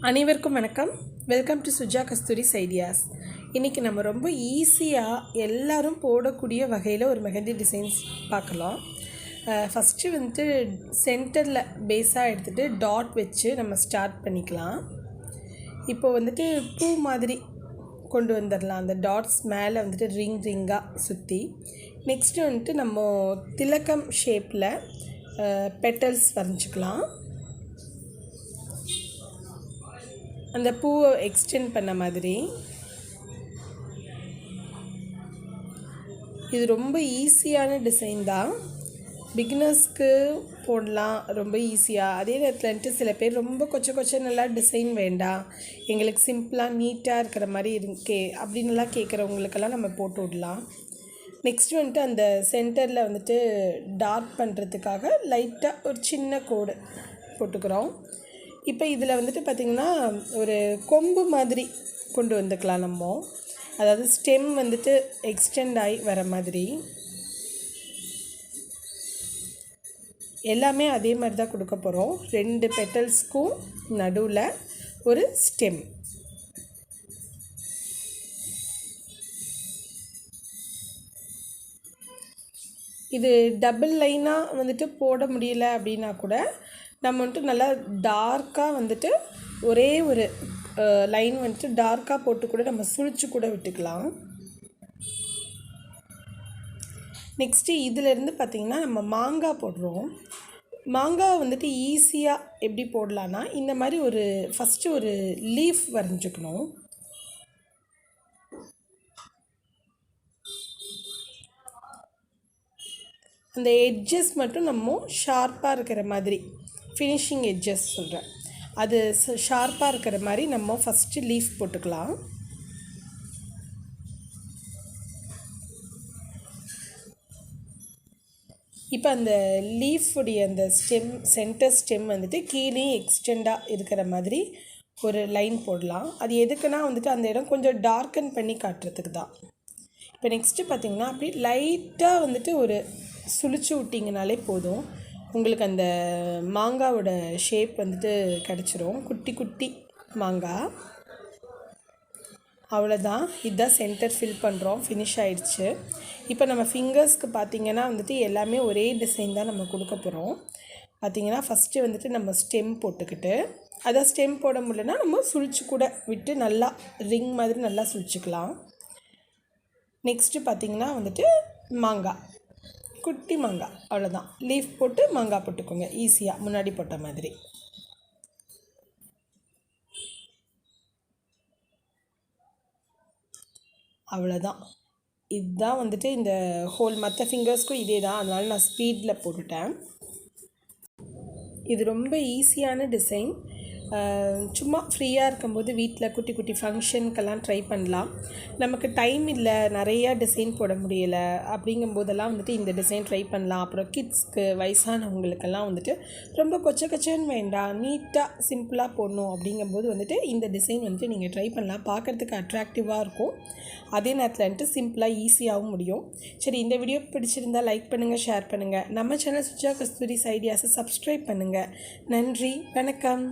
அனைவருக்கும் வணக்கம். Welcome to சுஜாகஸ்துரிஸ் ஐடியாஸ். இன்றைக்கி நம்ம ரொம்ப ஈஸியாக எல்லாரும் போடக்கூடிய வகையில் ஒரு மெஹந்தி டிசைன்ஸ் பார்க்கலாம். ஃபஸ்ட்டு வந்துட்டு சென்டரில் பேஸாக எடுத்துகிட்டு டாட் வச்சு நம்ம ஸ்டார்ட் பண்ணிக்கலாம். இப்போ வந்துட்டு பூ மாதிரி கொண்டு வந்துடலாம். அந்த டாட்ஸ் மேலே வந்துட்டு ரிங்காக சுற்றி நெக்ஸ்ட்டு வந்துட்டு நம்ம திலக்கம் ஷேப்பில் பெட்டல்ஸ் வரைஞ்சிக்கலாம். அந்த பூவை எக்ஸ்டெண்ட் பண்ண மாதிரி. இது ரொம்ப ஈஸியான டிசைன் தான், பிகினர்ஸ்க்கு போடலாம் ரொம்ப ஈஸியாக. அதே நேரத்தில் வந்துட்டு சில பேர் ரொம்ப கொச்சை டிசைன் வேண்டாம், எங்களுக்கு சிம்பிளாக நீட்டாக இருக்கிற மாதிரி இருக்கே அப்படின்னுலாம் கேட்குறவங்களுக்கெல்லாம் நம்ம போட்டு விடலாம். நெக்ஸ்ட்டு வந்துட்டு அந்த சென்டரில் வந்துட்டு டார்க் பண்ணுறதுக்காக லைட்டாக ஒரு சின்ன கோடு போட்டுக்கிறோம். இப்போ இதில் வந்துட்டு பார்த்திங்கன்னா ஒரு கொம்பு மாதிரி கொண்டு வந்துக்கலாம் நம்ம. அதாவது ஸ்டெம் வந்துட்டு எக்ஸ்டெண்ட் ஆகி வர மாதிரி. எல்லாமே அதே மாதிரி தான் கொடுக்க போகிறோம். 2 பெட்டல்ஸ்க்கும் நடுவில் ஒரு ஸ்டெம். இது டபுள் லைனாக வந்துட்டு போட முடியல அப்படின்னா கூட நம்ம வந்துட்டு நல்லா டார்க்காக வந்துட்டு ஒரே ஒரு லைன் வந்துட்டு டார்க்காக போட்டு கூட நம்ம சுழிச்சு கூட விட்டுக்கலாம். நெக்ஸ்ட்டு இதிலேருந்து பார்த்திங்கன்னா நம்ம மாங்காய் போடுறோம். மாங்காய் வந்துட்டு ஈஸியாக எப்படி போடலான்னா, இந்த மாதிரி ஒரு ஃபஸ்ட்டு ஒரு லீஃப் வரைஞ்சிக்கணும். அந்த எட்ஜஸ் மட்டும் நம்ம ஷார்ப்பாக இருக்கிற மாதிரி, ஃபினிஷிங் எட்ஜஸ் சொல்கிறேன், அது ஷார்ப்பாக இருக்கிற மாதிரி நம்ம ஃபஸ்ட்டு லீஃப் போட்டுக்கலாம். இப்போ அந்த லீஃபுடைய அந்த ஸ்டெம், சென்டர் ஸ்டெம் வந்துட்டு கீழே எக்ஸ்டெண்டாக இருக்கிற மாதிரி ஒரு லைன் போடலாம். அது எதுக்குன்னா வந்துட்டு அந்த இடம் கொஞ்சம் டார்க்கன் பண்ணி காட்டுறதுக்கு தான். இப்போ நெக்ஸ்ட்டு பார்த்திங்கன்னா அப்படி லைட்டாக வந்துட்டு ஒரு சுழிச்சு விட்டிங்கனாலே போதும், உங்களுக்கு அந்த மாங்காவோட ஷேப் வந்துட்டு கிடச்சிரும். குட்டி குட்டி மாங்காய். அவ்வளோதான். இதுதான் சென்டர் ஃபில் பண்ணுறோம். ஃபினிஷ் ஆகிடுச்சு. இப்போ நம்ம ஃபிங்கர்ஸ்க்கு பார்த்திங்கன்னா வந்துட்டு எல்லாமே ஒரே டிசைன் தான் நம்ம கொடுக்க போகிறோம். பார்த்திங்கன்னா ஃபஸ்ட்டு வந்துட்டு நம்ம ஸ்டெம் போட்டுக்கிட்டு, அதை ஸ்டெம் போட முடியலன்னா நம்ம சுழிச்சு கூட விட்டு நல்லா ரிங் மாதிரி நல்லா சுழிச்சிக்கலாம். நெக்ஸ்ட்டு பார்த்திங்கன்னா வந்துட்டு மாங்காய், குட்டி மாங்காய். அவ்வளோதான். லீஃப் போட்டு மாங்காய் போட்டுக்கோங்க ஈஸியாக, முன்னாடி போட்ட மாதிரி. அவ்வளோதான். இதுதான் வந்துட்டு இந்த ஹோல். மற்ற ஃபிங்கர்ஸ்க்கும் இதே தான், அதனால் நான் ஸ்பீடில் போட்டுட்டேன். இது ரொம்ப ஈஸியான டிசைன். சும்மா ஃப்ரீயாக இருக்கும்போது வீட்டில் குட்டி குட்டி ஃபங்க்ஷனுக்கெல்லாம் ட்ரை பண்ணலாம். நமக்கு டைம் இல்லை, நிறையா டிசைன் போட முடியலை அப்படிங்கும்போதெல்லாம் வந்துட்டு இந்த டிசைன் ட்ரை பண்ணலாம். அப்புறம் கிட்ஸ்க்கு, வயசானவங்களுக்கெல்லாம் வந்துட்டு ரொம்ப கொச்சன்னு வேண்டாம், நீட்டாக சிம்பிளாக போடணும் அப்படிங்கும்போது வந்துட்டு இந்த டிசைன் வந்துட்டு நீங்கள் ட்ரை பண்ணலாம். பார்க்குறதுக்கு அட்ராக்டிவாக இருக்கும், அதே நேரத்தில் வந்துட்டு சிம்பிளாக ஈஸியாகவும் முடியும். சரி, இந்த வீடியோ பிடிச்சிருந்தால் லைக் பண்ணுங்கள், ஷேர் பண்ணுங்கள். நம்ம சேனல் சுஜா கஸ்தூரிஸ் ஐடியாஸை சப்ஸ்கிரைப் பண்ணுங்கள். நன்றி, வணக்கம்.